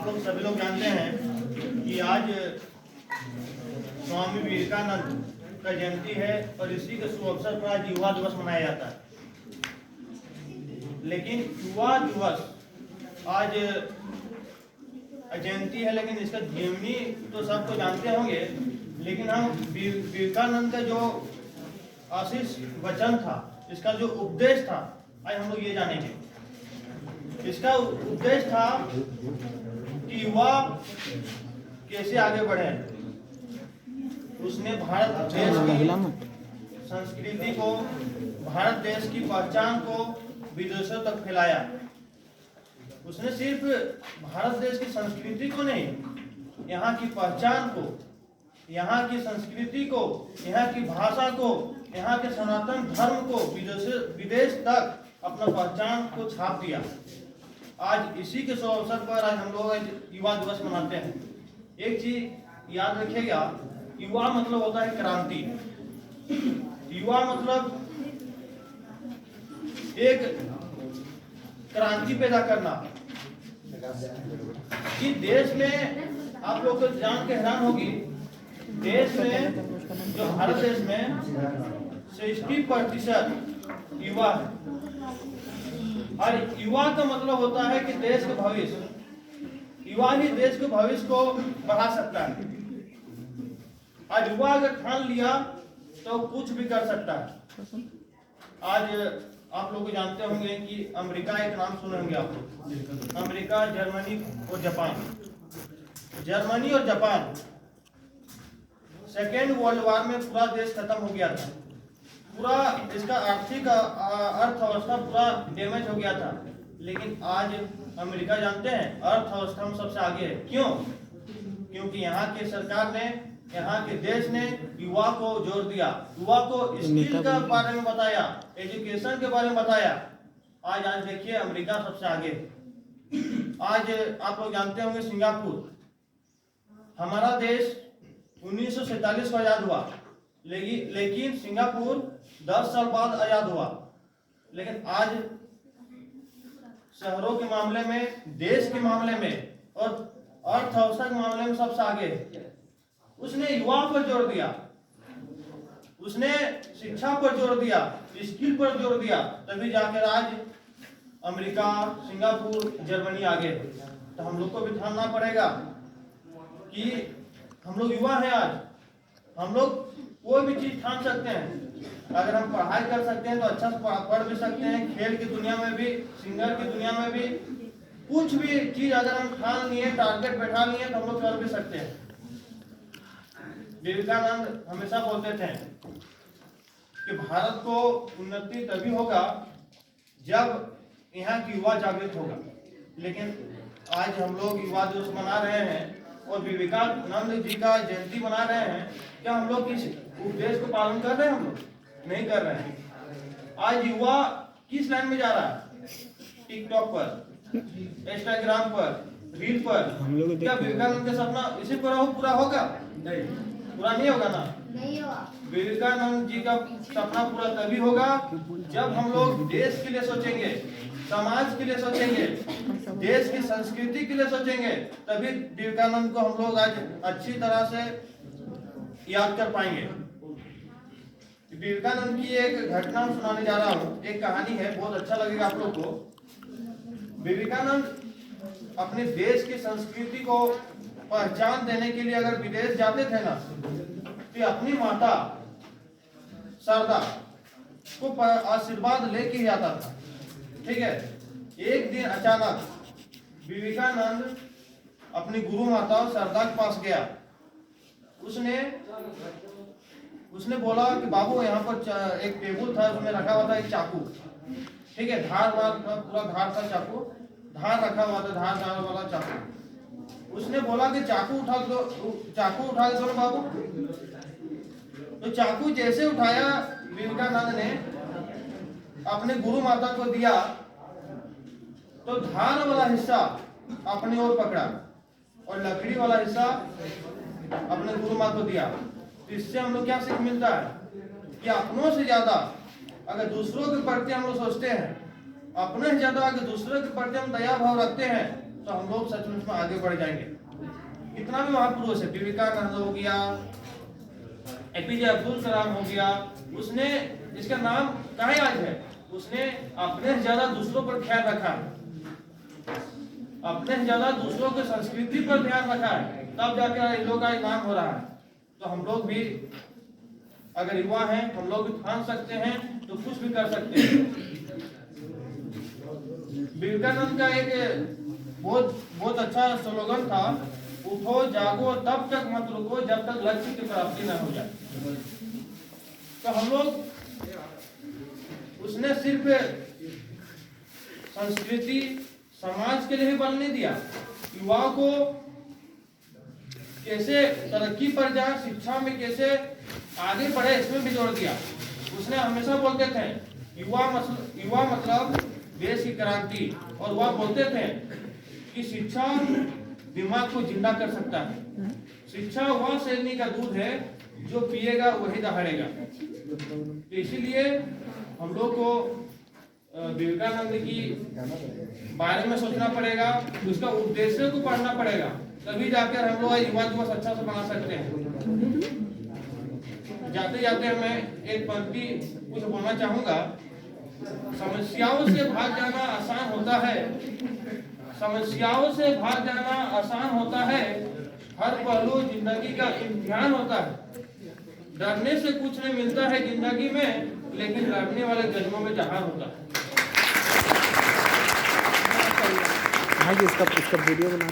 आप लोग सभी लोग जानते हैं कि आज स्वामी विवेकानंद का जयंती है और इसी के शुभ अवसर पर आज युवा दिवस मनाया जाता है। लेकिन युवा दिवस आज जयंती है, लेकिन इसका जीवनी तो सबको जानते होंगे, लेकिन हम विवेकानंद का जो आशीष वचन था, इसका जो उपदेश था, आज हम लोग ये जानेंगे। इसका उपदेश था कि युवा कैसे आगे बढ़े। उसने भारत देश की संस्कृति को, भारत देश की पहचान को विदेशों तक फैलाया। उसने सिर्फ भारत देश की संस्कृति को नहीं, यहाँ की पहचान को, यहाँ की संस्कृति को, यहाँ की भाषा को, यहाँ के सनातन धर्म को विदेश तक अपना पहचान को छाप दिया। आज इसी के शुभ अवसर पर आज हम लोग युवा दिवस मनाते हैं। एक चीज याद रखिएगा, युवा मतलब होता है क्रांति। युवा मतलब एक क्रांति पैदा करना। कि देश में आप लोग को जान के हैरान होगी, देश में जो भारत देश में 60% युवा है। और युवा का मतलब होता है कि देश का भविष्य। युवा ही देश के भविष्य को बढ़ा सकता है। आज युवा अगर ठान लिया तो कुछ भी कर सकता है। आज आप लोग जानते होंगे कि अमेरिका, एक नाम सुने होंगे आप लोग, अमेरिका, जर्मनी और जापान। जर्मनी और जापान सेकेंड वर्ल्ड वॉर में पूरा देश खत्म हो गया था। पूरा इसका आर्थिक अर्थव्यवस्था पूरा डैमेज हो गया था। लेकिन आज अमेरिका जानते हैं अर्थव्यवस्था में सबसे आगे है। क्यों? क्योंकि यहाँ की सरकार ने, यहाँ के देश ने युवा को जोर दिया, युवा को स्किल के बारे में बताया, एजुकेशन के बारे में बताया। आज देखिए अमेरिका सबसे आगे। आज आप लोग जानते होंगे सिंगापुर, हमारा देश 1947 को आजाद हुआ, लेकिन सिंगापुर 10 साल बाद आजाद हुआ। लेकिन आज शहरों के मामले में, देश के मामले में और अर्थव्यवस्था के मामले में सबसे आगे है। उसने युवा पर जोर दिया, उसने शिक्षा पर जोर दिया, स्किल पर जोर दिया, तभी जाकर आज अमेरिका, सिंगापुर, जर्मनी आगे। तो हम लोग को भी ठानना पड़ेगा कि हम लोग युवा हैं। आज हम लोग कोई भी चीज ठान सकते हैं। अगर हम पढ़ाई कर सकते हैं तो अच्छा से पढ़ भी सकते हैं। खेल की दुनिया में भी, सिंगर की दुनिया में भी, कुछ भी चीज अगर हम ठान लिए, टारगेट बैठा लिए, तो हम लोग कर भी सकते हैं। विवेकानंद हमेशा बोलते थे कि भारत को उन्नति तभी होगा जब यहाँ की युवा जागृत होगा। लेकिन आज हम लोग युवा दिवस मना रहे हैं और विवेकानंद जी का जयंती मना रहे हैं। क्या हम लोग किस उपदेश को पालन कर रहे हैं? हम लोग नहीं कर रहे हैं। आज युवा किस लाइन में जा रहा है? टिकटॉक पर, इंस्टाग्राम पर, रील पर। क्या विवेकानंद का सपना इसी पर पूरा होगा? नहीं, पूरा नहीं होगा ना। नहीं होगा। विवेकानंद जी का सपना पूरा तभी होगा जब हम लोग देश के लिए सोचेंगे, समाज के लिए सोचेंगे, देश की संस्कृति के लिए सोचेंगे। तभी विवेकानंद को हम लोग आज अच्छी तरह से याद कर पाएंगे। विवेकानंद की एक घटना सुनाने जा रहा हूँ। एक कहानी है, बहुत अच्छा लगेगा आप लोग को। विवेकानंद अपने देश की संस्कृति को पहचान देने के लिए अगर विदेश जाते थे ना, तो अपनी माता शारदा को आशीर्वाद लेके ही आता था। ठीक है। एक दिन अचानक विवेकानंद अपनी गुरु माता शारदा के पास गया। उसने बोला कि बाबू, यहाँ पर एक टेबल था, उसमें रखा हुआ था एक चाकू। ठीक है, धार पूरा धार था चाकू, धार रखा हुआ था, धार वाला चाकू। उसने बोला कि चाकू उठा दो ना बाबू। तो चाकू जैसे उठाया, विवेकानंद ने अपने गुरु माता को दिया, तो धार वाला हिस्सा अपनी ओर पकड़ा और लकड़ी वाला हिस्सा अपने गुरु माता को दिया। तो इससे हम लोग क्या सीख मिलता है कि अपनों से ज्यादा अगर दूसरों के प्रति हम लोग सोचते हैं, अपने से ज्यादा अगर दूसरों के प्रति हम दया भाव रखते हैं, तो हम लोग सचमुच में आगे बढ़ जाएंगे। कितना भी महापुरुष है, विवेकानंद हो गया, एपीजे अब्दुल कलाम हो गया, उसने इसका नाम कहाँ आज है, उसने अपने से ज्यादा दूसरों पर ख्याल रखा है, अपने से ज्यादा दूसरों की संस्कृति पर ध्यान रखा है, तब जाकर इन लोगों का नाम हो रहा है। तो हम लोग भी अगर युवा हैं, हम लोग भी ठान सकते हैं तो कुछ भी कर सकते हैं। विवेकानंद का एक बहुत अच्छा स्लोगन था, उठो जागो तब तक मत रुको जब तक लक्ष्य की प्राप्ति न हो जाए। तो हम लोग, उसने सिर्फ संस्कृति समाज के लिए ही बल नहीं दिया, युवाओं को कैसे तरक्की पर जाए, शिक्षा में कैसे आगे बढ़े, इसमें भी जोड़ दिया। उसने हमेशा बोलते थे युवा मतलब देश की क्रांति, और वह बोलते थे कि शिक्षा दिमाग को जिंदा कर सकता है। शिक्षा वह शेरनी का दूध है जो पिएगा वही दहाड़ेगा। तो इसीलिए हम लोग को विवेकानंद की बारे में सोचना पड़ेगा, उसका उद्देश्य को पढ़ना पड़ेगा, तभी जाकर हम लोग युवा दिवस अच्छा से बना सकते हैं। जाते जाते मैं एक पंक्ति कुछ बोलना चाहूंगा। समस्याओं से भाग जाना आसान होता है, समस्याओं से भाग जाना आसान होता है, हर पहलू जिंदगी का इम्तिहान होता है। डरने से कुछ नहीं मिलता है जिंदगी में, लेकिन लड़ने वाले जन्मों में जहां होता है। इसका वीडियो बना